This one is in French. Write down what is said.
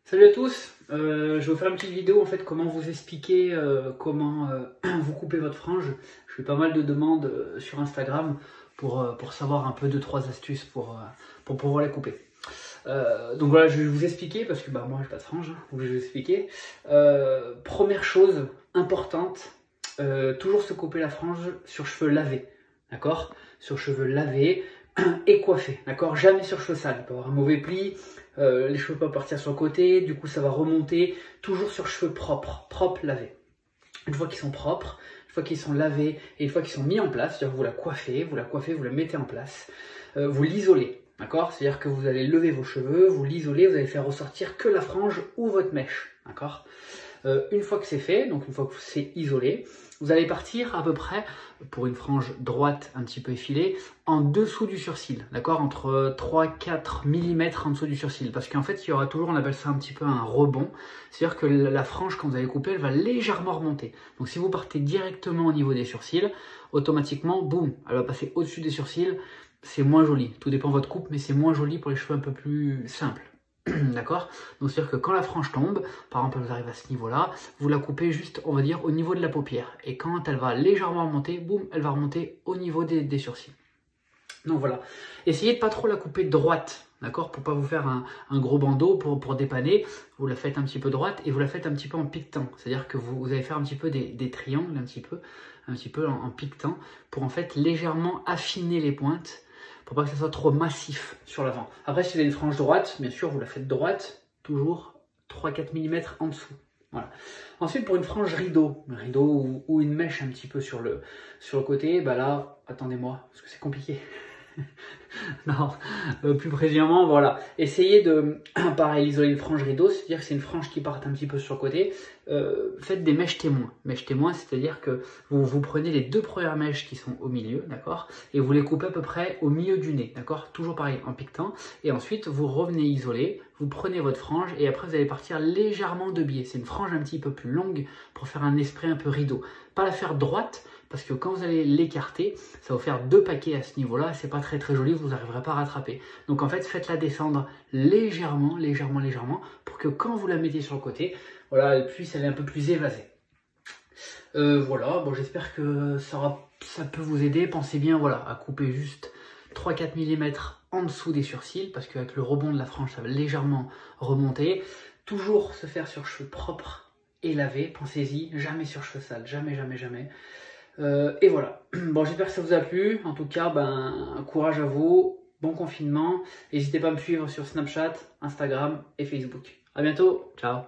Salut à tous, je vais vous faire une petite vidéo en fait comment vous expliquer comment vous couper votre frange. Je fais pas mal de demandes sur Instagram pour savoir un peu 2-3 astuces pour pouvoir les couper. Donc voilà, je vais vous expliquer parce que bah, moi j'ai pas de frange, hein, donc je vais vous expliquer. Première chose importante, toujours se couper la frange sur cheveux lavés, d'accord? Sur cheveux lavés et coiffés, d'accord? Jamais sur cheveux sales, il peut y avoir un mauvais pli. Les cheveux peuvent partir sur le côté, du coup ça va remonter, toujours sur cheveux propres, lavés. Une fois qu'ils sont propres, une fois qu'ils sont lavés et une fois qu'ils sont mis en place, c'est-à-dire que vous la coiffez, vous la mettez en place, vous l'isolez, d'accord? C'est-à-dire que vous allez lever vos cheveux, vous l'isolez, vous allez faire ressortir que la frange ou votre mèche, d'accord? Une fois que c'est fait, donc une fois que c'est isolé, vous allez partir à peu près, pour une frange droite un petit peu effilée, en dessous du surcil, d'accord, entre 3-4 mm en dessous du surcil, parce qu'en fait il y aura toujours, on appelle ça un petit peu un rebond, c'est-à-dire que la frange quand vous allez couper, elle va légèrement remonter. Donc si vous partez directement au niveau des surcils, automatiquement, boum, elle va passer au-dessus des surcils, c'est moins joli, tout dépend de votre coupe, mais c'est moins joli pour les cheveux un peu plus simples. D'accord? Donc c'est-à-dire que quand la frange tombe, par exemple vous arrivez à ce niveau-là, vous la coupez juste, on va dire, au niveau de la paupière. Et quand elle va légèrement remonter, boum, elle va remonter au niveau des sourcils. Donc voilà. Essayez de pas trop la couper droite, d'accord? Pour pas vous faire un gros bandeau pour dépanner. Vous la faites un petit peu droite et vous la faites un petit peu en piquetant. C'est-à-dire que vous allez faire un petit peu des triangles, un petit peu en piquetant, pour en fait légèrement affiner les pointes, pour pas que ça soit trop massif sur l'avant. Après, si vous avez une frange droite, bien sûr, vous la faites droite, toujours 3-4 mm en dessous. Voilà. Ensuite, pour une frange rideau ou une mèche un petit peu sur le côté, bah là, attendez-moi, parce que c'est compliqué. Non, plus précisément, voilà. Essayez de, pareil, isoler une frange rideau, c'est-à-dire que c'est une frange qui part un petit peu sur le côté. Faites des mèches témoins. Mèches témoins, c'est-à-dire que vous prenez les deux premières mèches qui sont au milieu, d'accord, et vous les coupez à peu près au milieu du nez, d'accord, toujours pareil, en piquetant. Et ensuite, vous revenez isoler, vous prenez votre frange et après vous allez partir légèrement de biais. C'est une frange un petit peu plus longue pour faire un esprit un peu rideau. Pas la faire droite, parce que quand vous allez l'écarter, ça va vous faire deux paquets à ce niveau-là, c'est pas très joli, vous n'arriverez pas à rattraper. Donc en fait, faites-la descendre légèrement, pour que quand vous la mettez sur le côté, voilà, elle puisse aller un peu plus évasée. Voilà, bon, j'espère que ça peut vous aider. Pensez bien, voilà, à couper juste 3-4 mm en dessous des surcils, parce qu'avec le rebond de la frange, ça va légèrement remonter. Toujours se faire sur cheveux propres et lavés, pensez-y, jamais sur cheveux sales, jamais. Et voilà. Bon, j'espère que ça vous a plu. En tout cas, ben, courage à vous. Bon confinement. N'hésitez pas à me suivre sur Snapchat, Instagram et Facebook. À bientôt. Ciao.